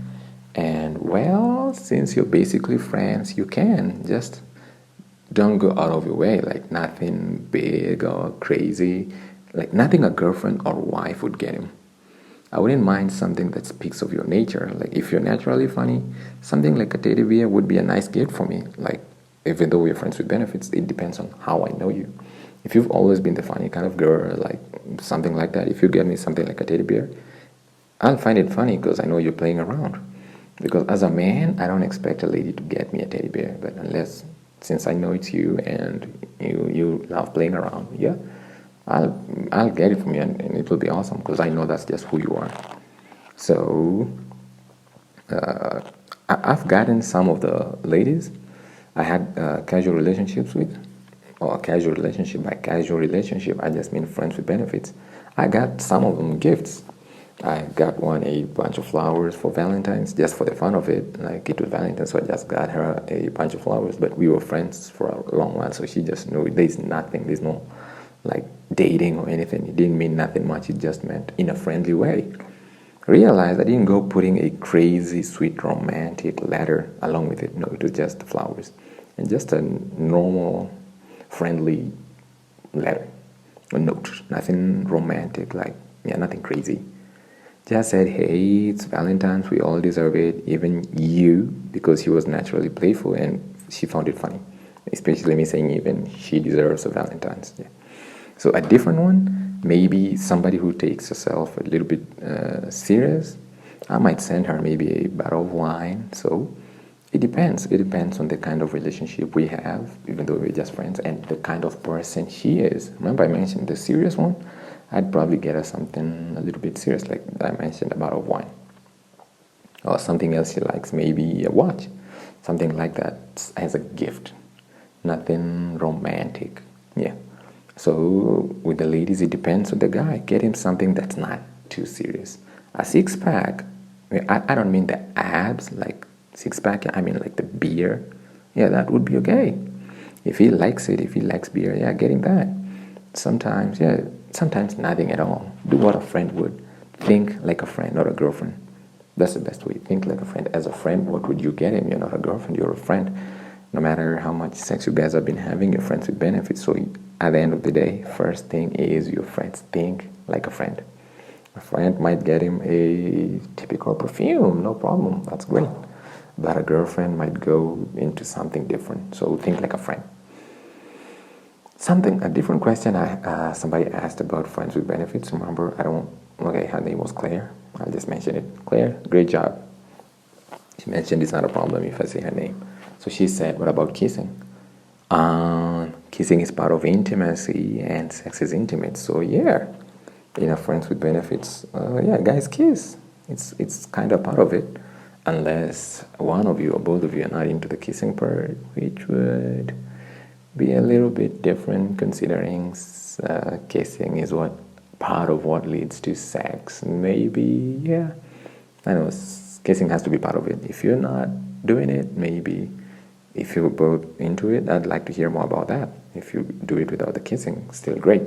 And well, since you're basically friends, you can. Just don't go out of your way. Like, nothing big or crazy. Like, nothing a girlfriend or wife would get him. I wouldn't mind something that speaks of your nature. Like if you're naturally funny, something like a teddy bear would be a nice gift for me. Like even though we're friends with benefits, it depends on how I know you. If you've always been the funny kind of girl, like something like that, if you get me something like a teddy bear, I'll find it funny because I know you're playing around. Because as a man, I don't expect a lady to get me a teddy bear, but since I know it's you and you love playing around, yeah, I'll get it from you and it will be awesome because I know that's just who you are. So I've gotten some of the ladies I had casual relationships with, or casual relationship. By casual relationship, I just mean friends with benefits. I got some of them gifts. I got one a bunch of flowers for Valentine's, just for the fun of it. Like it was Valentine's, so I just got her a bunch of flowers. But we were friends for a long while, so she just knew there's nothing, there's no like dating or anything. It didn't mean nothing much. It just meant in a friendly way. Realized I didn't go putting a crazy, sweet, romantic letter along with it. No, it was just the flowers and just a normal, friendly letter, a note. Nothing romantic, like yeah, nothing crazy. Just said, hey, it's Valentine's, we all deserve it, even you, because she was naturally playful and she found it funny. Especially me saying even she deserves a Valentine's. Yeah. So a different one, maybe somebody who takes herself a little bit serious, I might send her maybe a bottle of wine. So it depends. It depends on the kind of relationship we have, even though we're just friends, and the kind of person she is. Remember I mentioned the serious one? I'd probably get her something a little bit serious, like I mentioned, a bottle of wine. Or something else she likes, maybe a watch. Something like that as a gift. Nothing romantic. Yeah. So with the ladies, it depends on the guy. Get him something that's not too serious. A six-pack, I don't mean the abs, like six-pack, I mean like the beer. Yeah, that would be okay. If he likes it, if he likes beer, yeah, get him that. Sometimes, yeah, sometimes nothing at all. Do what a friend would. Think like a friend, not a girlfriend. That's the best way. Think like a friend. As a friend, what would you get him? You're not a girlfriend, you're a friend. No matter how much sex you guys have been having, you're friends with benefits. So at the end of the day, first thing is your friends. Think like a friend. A friend might get him a typical perfume, no problem. That's great. But a girlfriend might go into something different. So think like a friend. A different question somebody asked about friends with benefits. Remember, okay, her name was Claire. I'll just mention it. Claire, great job. She mentioned it's not a problem if I say her name. So she said, what about kissing? Kissing is part of intimacy and sex is intimate. So yeah, friends with benefits, yeah, guys kiss. It's kind of part of it. Unless one of you or both of you are not into the kissing part, which would be a little bit different considering kissing is part of what leads to sex. Maybe, yeah. I know kissing has to be part of it. If you're not doing it, maybe if you're both into it, I'd like to hear more about that. If you do it without the kissing, still great.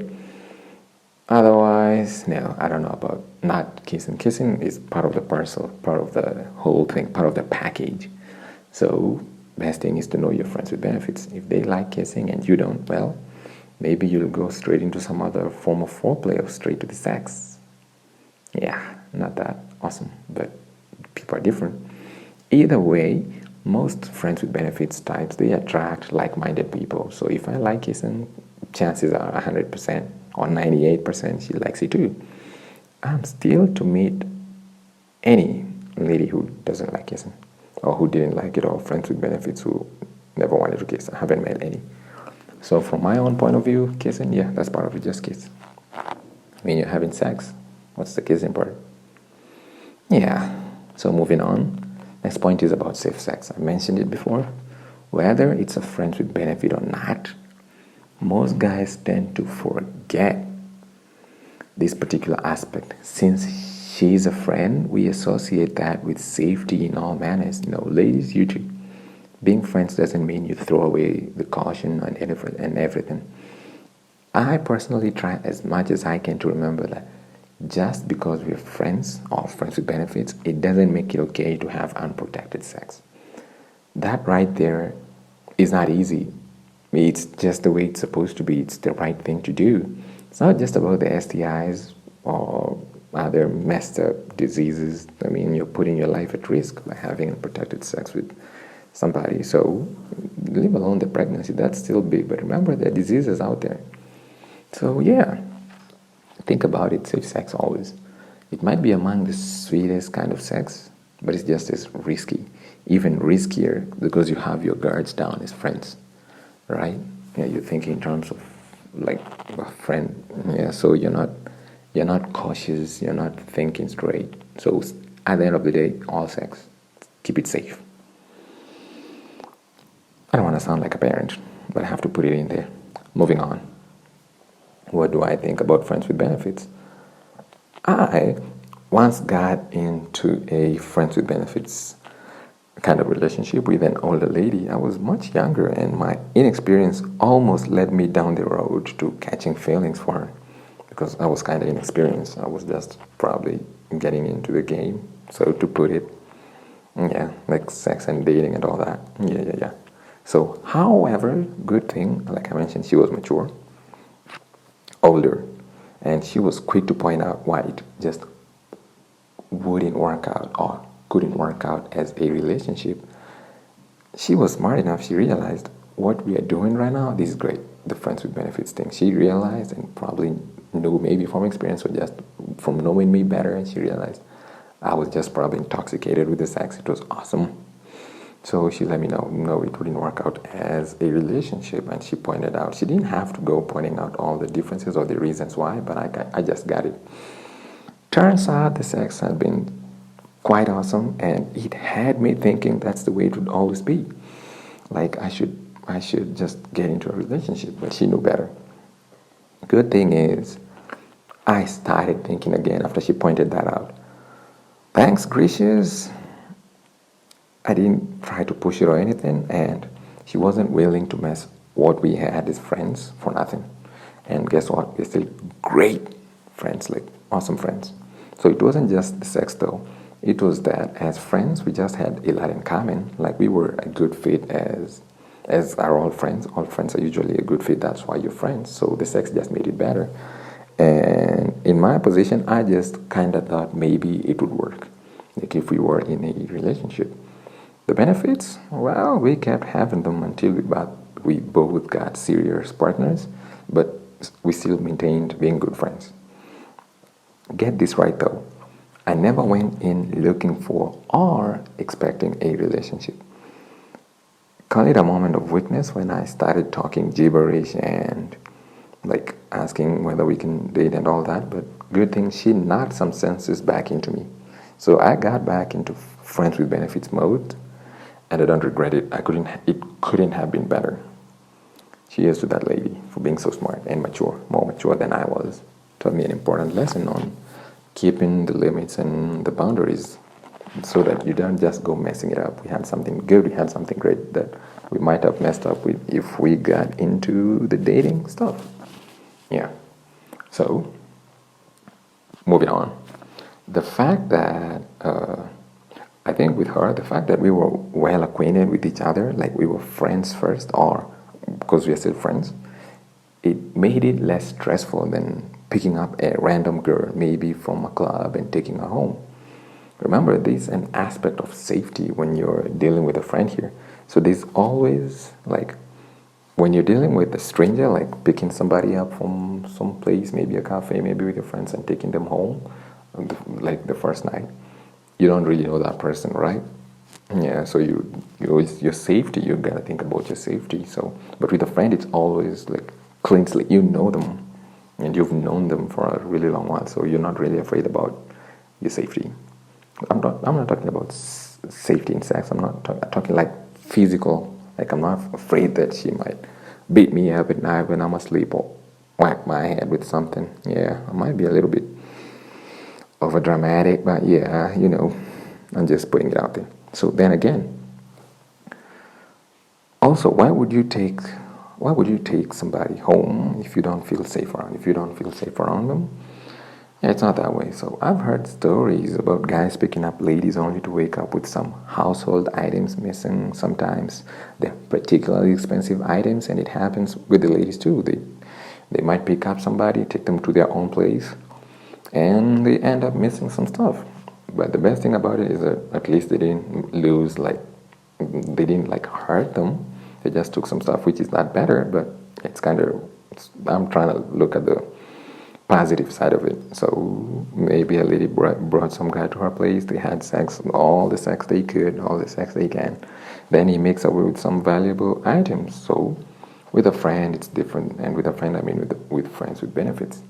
Otherwise, no, I don't know about not kissing. Kissing is part of the parcel, part of the whole thing, part of the package. So best thing is to know your friends with benefits. If they like kissing and you don't, well, maybe you'll go straight into some other form of foreplay or straight to the sex. Yeah, not that awesome, but people are different. Either way, most friends with benefits types, they attract like-minded people. So if I like kissing, chances are 100% or 98% she likes it too. I'm still to meet any lady who doesn't like kissing, or who didn't like it, or friends with benefits who never wanted to kiss. I haven't met any. So from my own point of view, kissing, yeah, that's part of it, just kiss. When you're having sex, what's the kissing part? Yeah, so moving on. Next point is about safe sex. I mentioned it before. Whether it's a friends with benefit or not, most guys tend to forget this particular aspect. Since she's a friend, we associate that with safety in all manners. No, ladies, you too. Being friends doesn't mean you throw away the caution and everything. I personally try as much as I can to remember that just because we're friends or friends with benefits, it doesn't make it okay to have unprotected sex. That right there is not easy. It's just the way it's supposed to be. It's the right thing to do. It's not just about the STIs or other messed up diseases. I mean, you're putting your life at risk by having unprotected sex with somebody. So, leave alone the pregnancy, that's still big. But remember, there are diseases out there. So, yeah, think about it. Safe sex always. It might be among the sweetest kind of sex, but it's just as risky. Even riskier because you have your guards down as friends, right? Yeah, you're thinking in terms of like a friend. Yeah, so you're not cautious. You're not thinking straight. So at the end of the day, all sex, keep it safe. I don't want to sound like a parent, but I have to put it in there. Moving on. What do I think about friends with benefits? I once got into a friends with benefits kind of relationship with an older lady. I was much younger, and my inexperience almost led me down the road to catching feelings for her because I was kind of inexperienced. I was just probably getting into the game, so to put it. Yeah, like sex and dating and all that. Yeah. So, however, good thing, like I mentioned, she was mature, older, and she was quick to point out why it just wouldn't work out or couldn't work out as a relationship. She was smart enough. She realized what we are doing right now, this is great. The friends with benefits thing. She realized and probably knew maybe from experience or just from knowing me better, and she realized I was just probably intoxicated with the sex. It was awesome. So she let me know, no, it wouldn't work out as a relationship. And she pointed out, she didn't have to go pointing out all the differences or the reasons why, but I just got it. Turns out the sex had been quite awesome, and it had me thinking that's the way it would always be. Like I should just get into a relationship, but she knew better. Good thing is, I started thinking again after she pointed that out. Thanks, gracious. I didn't try to push it or anything, and she wasn't willing to mess what we had as friends for nothing. And guess what? We're still great friends, like awesome friends. So it wasn't just the sex though. It was that as friends, we just had a lot in common. Like we were a good fit as are all friends. All friends are usually a good fit. That's why you're friends. So the sex just made it better. And in my position, I just kind of thought maybe it would work, like if we were in a relationship. The benefits? Well, we kept having them until we both got serious partners, but we still maintained being good friends. Get this right though. I never went in looking for or expecting a relationship. Call it a moment of weakness when I started talking gibberish and like asking whether we can date and all that, but good thing she knocked some senses back into me. So I got back into friends with benefits mode, and I don't regret it. It couldn't have been better. Cheers to that lady for being so smart and mature, more mature than I was. Taught me an important lesson on keeping the limits and the boundaries so that you don't just go messing it up. We had something good, we had something great that we might have messed up with if we got into the dating stuff. Yeah. So, moving on. The fact that, I think with her, the fact that we were well acquainted with each other, like we were friends first, or because we are still friends, it made it less stressful than picking up a random girl, maybe from a club, and taking her home. Remember, there's an aspect of safety when you're dealing with a friend here. So there's always, like, when you're dealing with a stranger, like picking somebody up from some place, maybe a cafe, maybe with your friends, and taking them home, like the first night, you don't really know that person, right? Yeah, so you always, your safety, you gotta think about your safety. So, but with a friend, it's always like clean slate. You know them, and you've known them for a really long while, so you're not really afraid about your safety. I'm not talking about safety in sex. I'm not talking like physical. Like I'm not afraid that she might beat me up at night when I'm asleep or whack my head with something. Yeah, I might be a little bit over dramatic, but yeah, you know, I'm just putting it out there. So then again, also, why would you take somebody home if you don't feel safe around? If you don't feel safe around them, yeah, it's not that way. So I've heard stories about guys picking up ladies only to wake up with some household items missing. Sometimes they're particularly expensive items, and it happens with the ladies too. They might pick up somebody, take them to their own place, and they end up missing some stuff. But the best thing about it is that at least they didn't lose, like, they didn't like hurt them. They just took some stuff, which is not better, but it's kind of, I'm trying to look at the positive side of it. So maybe a lady brought some guy to her place. They had sex, all the sex they could, all the sex they can. Then he makes away with some valuable items. So with a friend, it's different. And with a friend, I mean with friends with benefits.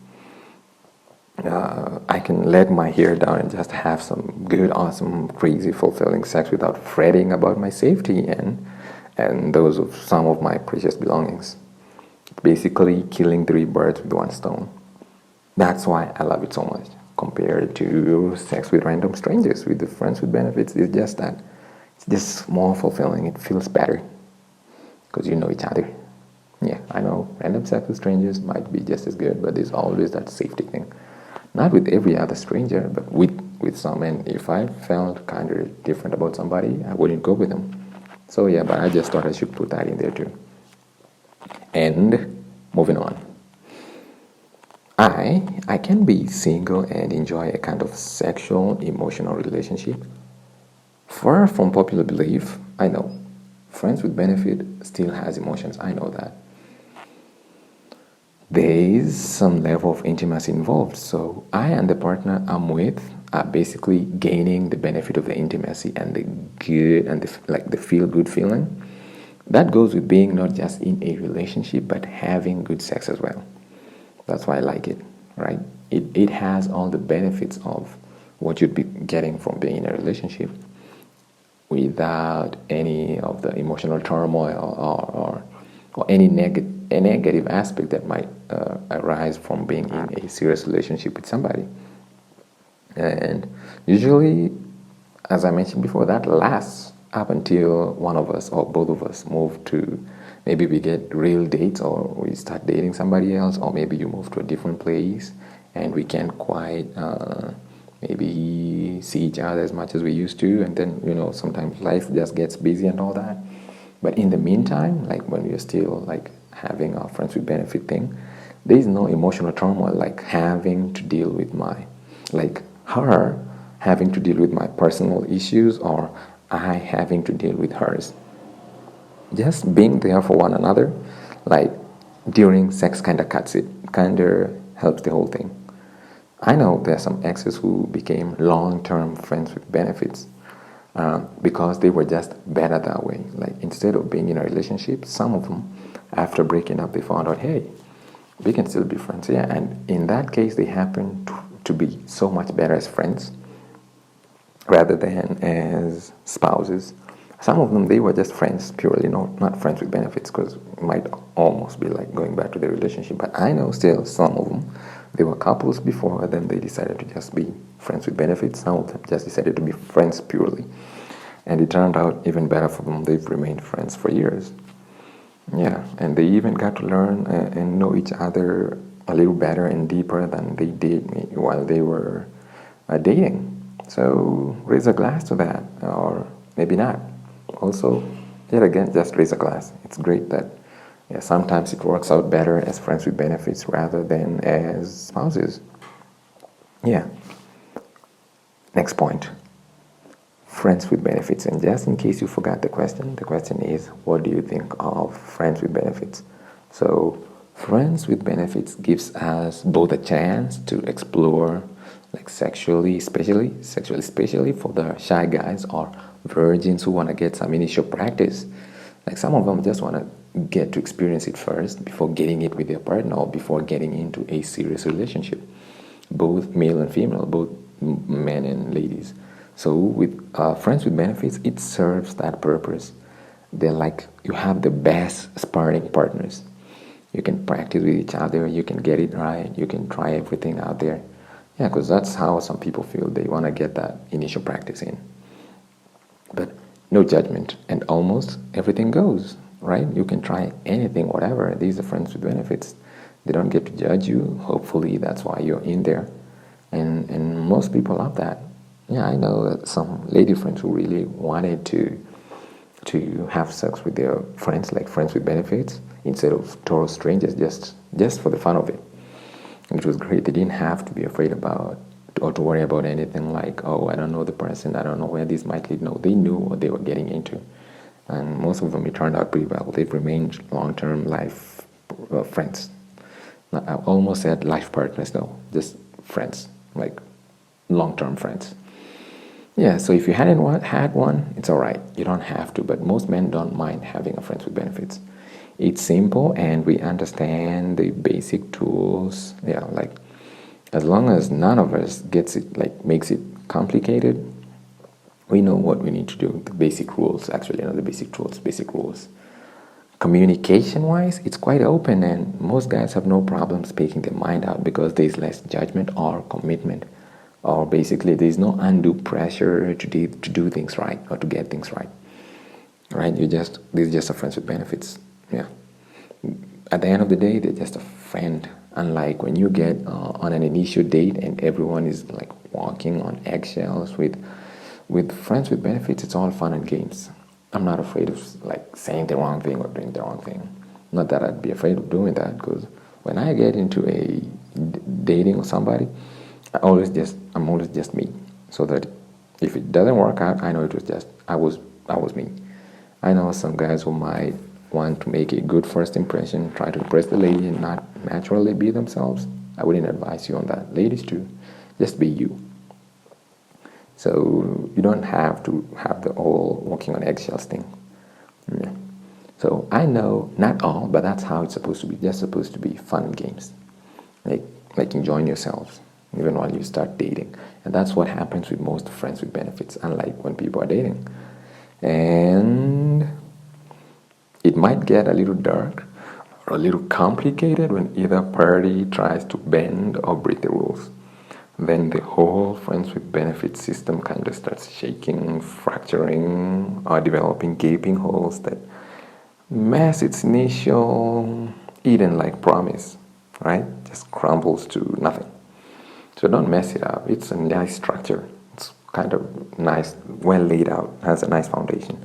I can let my hair down and just have some good, awesome, crazy, fulfilling sex without fretting about my safety and those of some of my precious belongings. Basically, killing 3 birds with 1 stone. That's why I love it so much compared to sex with random strangers. With the friends with benefits, it's just that it's just more fulfilling. It feels better because you know each other. Yeah, I know random sex with strangers might be just as good, but there's always that safety thing. Not with every other stranger, but with some. And if I felt kind of different about somebody, I wouldn't go with them. So yeah, but I just thought I should put that in there too. And moving on. I can be single and enjoy a kind of sexual, emotional relationship. Far from popular belief, I know. Friends with benefit still has emotions, I know that. There is some level of intimacy involved, so I and the partner I'm with are basically gaining the benefit of the intimacy and the good and the feel-good feeling. That goes with being not just in a relationship, but having good sex as well. That's why I like it, right? It has all the benefits of what you'd be getting from being in a relationship without any of the emotional turmoil or any negative aspect that might arise from being in a serious relationship with somebody. And usually, as I mentioned before, that lasts up until one of us or both of us move to, maybe we get real dates or we start dating somebody else, or maybe you move to a different place and we can't quite maybe see each other as much as we used to, and then sometimes life just gets busy and all that. But in the meantime, like when we're still like having our friends with benefit thing, there is no emotional turmoil like having to deal with her having to deal with my personal issues or I having to deal with hers. Just being there for one another, like during sex, kind of cuts it, kind of helps the whole thing. I know there are some exes who became long-term friends with benefits because they were just better that way. Like instead of being in a relationship, some of them, after breaking up, they found out, hey, we can still be friends. Yeah, and in that case, they happen to be so much better as friends rather than as spouses. Some of them, they were just friends purely, not friends with benefits, because it might almost be like going back to the relationship. But I know still some of them, they were couples before, then they decided to just be friends with benefits. Some of them just decided to be friends purely. And it turned out even better for them. They've remained friends for years. Yeah, and they even got to learn and know each other a little better and deeper than they did while they were dating. So raise a glass to that, or maybe not. Also, yet again, just raise a glass. It's great that sometimes it works out better as friends with benefits rather than as spouses. Yeah. Next point. Friends with benefits. And just in case you forgot the question is, what do you think of friends with benefits? So, friends with benefits gives us both a chance to explore like sexually, especially for the shy guys or virgins who want to get some initial practice. Like some of them just want to get to experience it first before getting it with their partner or before getting into a serious relationship. Both male and female, both men and ladies. So with friends with benefits, it serves that purpose. They're like, you have the best sparring partners. You can practice with each other, you can get it right, you can try everything out there. Yeah, because that's how some people feel. They want to get that initial practice in. But no judgment, and almost everything goes, right? You can try anything, whatever. These are friends with benefits. They don't get to judge you. Hopefully that's why you're in there. And most people love that. Yeah, I know some lady friends who really wanted to have sex with their friends, like friends with benefits, instead of total strangers, just for the fun of it. which was great. They didn't have to be afraid about or to worry about anything like, oh, I don't know the person, I don't know where this might lead. No, they knew what they were getting into. And most of them, it turned out pretty well. They've remained long-term life friends. I almost said life partners, though, just friends, like long-term friends. Yeah, so if you hadn't had one, it's all right. You don't have to, but most men don't mind having a friends with benefits. It's simple, and we understand the basic tools. Yeah, like as long as none of us gets it, like makes it complicated, we know what we need to do. The basic rules, actually, the basic tools, basic rules. Communication-wise, it's quite open, and most guys have no problem speaking their mind out because there's less judgment or commitment, or basically there's no undue pressure to do things right or to get things right. Right? This is just a friends with benefits. Yeah. At the end of the day, they're just a friend. Unlike when you get on an initial date and everyone is like walking on eggshells, with friends with benefits, it's all fun and games. I'm not afraid of like saying the wrong thing or doing the wrong thing. Not that I'd be afraid of doing that, because when I get into a dating with somebody, I'm always just me. So that if it doesn't work out, I know it was just I was me. I know some guys who might want to make a good first impression, try to impress the lady and not naturally be themselves. I wouldn't advise you on that. Ladies too, just be you. So you don't have to have the whole walking on eggshells thing. Yeah. So I know, not all, but that's how it's supposed to be. Just supposed to be fun and games, like enjoying yourselves, even while you start dating. And that's what happens with most friends with benefits, unlike when people are dating. And it might get a little dark or a little complicated when either party tries to bend or break the rules. Then the whole friends with benefits system kind of starts shaking, fracturing, or developing gaping holes that mess its initial Eden-like promise, right? Just crumbles to nothing. So don't mess it up. It's a nice structure. It's kind of nice, well laid out, has a nice foundation.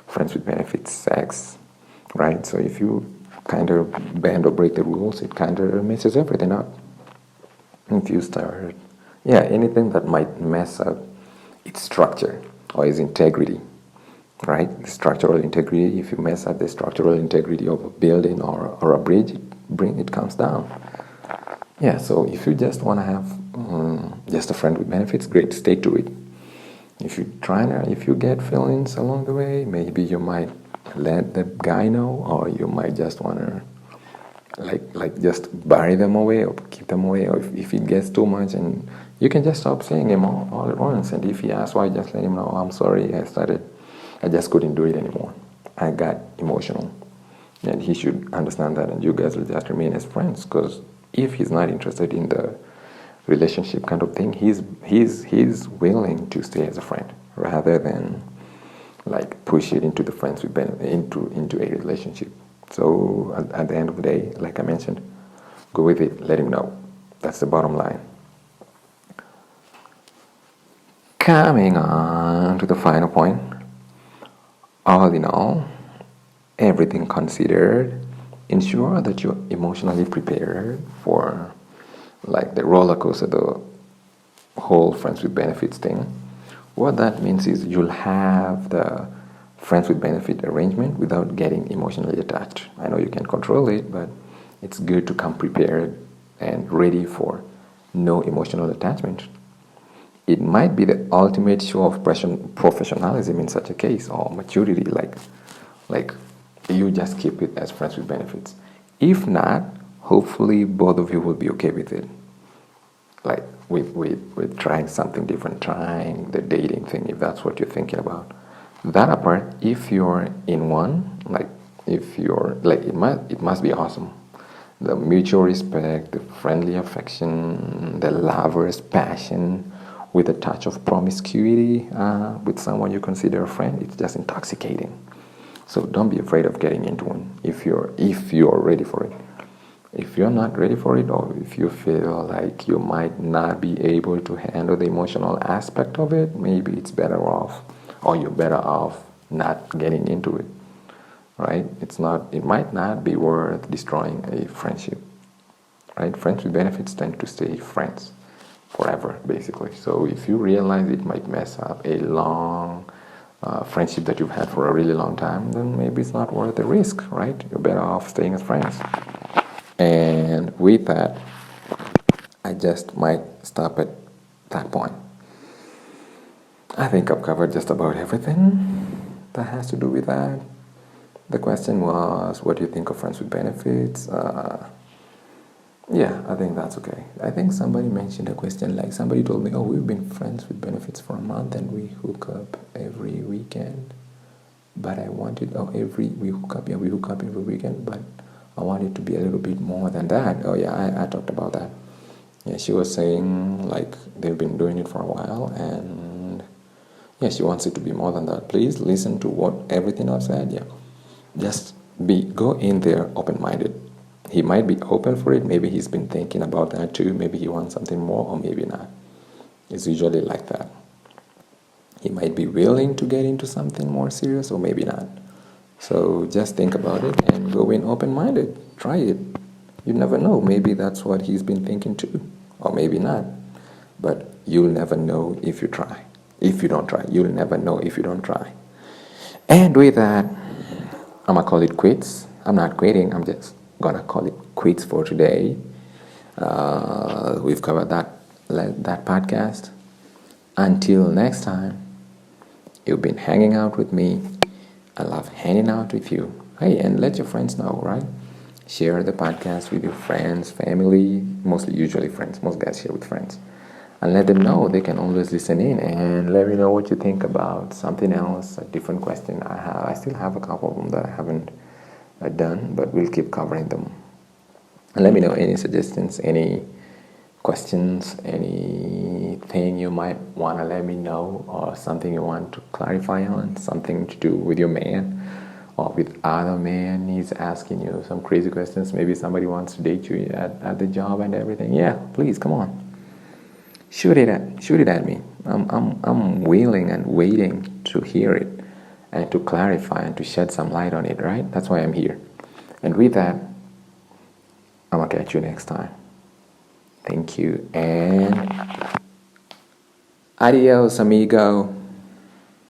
Friends with benefits, sex, right? So if you kind of bend or break the rules, it kind of messes everything up. If you start, anything that might mess up its structure or its integrity, right? The structural integrity, if you mess up the structural integrity of a building or a bridge, it comes down. Yeah, so if you just want to have just a friend with benefits, great, stay to it. If you get feelings along the way, maybe you might let the guy know, or you might just want to like just bury them away or keep them away, or if it gets too much, and you can just stop seeing him all at once. And if he asks why, just let him know, I'm sorry, I just couldn't do it anymore. I got emotional. And he should understand that, and you guys will just remain as friends, because if he's not interested in the relationship kind of thing, he's willing to stay as a friend rather than like push it into the friends with into a relationship. So at the end of the day, like I mentioned, go with it, let him know. That's the bottom line. Coming on to the final point, all in all, everything considered, ensure that you're emotionally prepared for like the roller coaster, the whole friends with benefits thing. What that means is you'll have the friends with benefit arrangement without getting emotionally attached. I know you can control it, but it's good to come prepared and ready for no emotional attachment. It might be the ultimate show of professionalism in such a case, or maturity, like you just keep it as friends with benefits. If not, hopefully both of you will be okay with it. Like with trying something different, trying the dating thing, if that's what you're thinking about. That apart, if you're in one, it must be awesome. The mutual respect, the friendly affection, the lover's passion, with a touch of promiscuity with someone you consider a friend, it's just intoxicating. So don't be afraid of getting into one if you're ready for it. If you're not ready for it, or if you feel like you might not be able to handle the emotional aspect of it, maybe it's better off, or you're better off not getting into it, right? It might not be worth destroying a friendship, right? Friends with benefits tend to stay friends forever, basically. So if you realize it might mess up a long friendship that you've had for a really long time, then maybe it's not worth the risk, right? You're better off staying as friends. And with that, I just might stop at that point. I think I've covered just about everything that has to do with that. The question was, what do you think of friends with benefits? Yeah, I think that's okay. I think somebody mentioned a question like, somebody told me, oh, we've been friends with benefits for a month and we hook up every weekend. But I wanted, we hook up every weekend, but I want it to be a little bit more than that. Oh yeah, I talked about that. Yeah, she was saying like they've been doing it for a while, and yeah, she wants it to be more than that. Please listen to everything I've said. Yeah, just go in there open-minded. He might be open for it. Maybe he's been thinking about that too. Maybe he wants something more, or maybe not. It's usually like that. He might be willing to get into something more serious, or maybe not. So just think about it and go in open-minded. Try it. You never know. Maybe that's what he's been thinking too, or maybe not. But you'll never know if you try. If you don't try, you'll never know if you don't try. And with that, I'm gonna call it quits. I'm not quitting. I'm just gonna call it quits for today. We've covered that podcast. Until next time, you've been hanging out with me. I love hanging out with you. Hey, and let your friends know, right? Share the podcast with your friends, family, usually friends. Most guys share with friends. And let them know they can always listen in and let me know what you think about something else, a different question I have. I still have a couple of them that I haven't done, but we'll keep covering them. And let me know any suggestions, any questions, anything you might want to let me know, or something you want to clarify on, something to do with your man or with other men. He's asking you some crazy questions. Maybe somebody wants to date you at the job and everything. Yeah, please, come on. Shoot it at me. I'm willing and waiting to hear it and to clarify and to shed some light on it, right? That's why I'm here. And with that, I'm gonna catch you next time. Thank you and adios, amigo.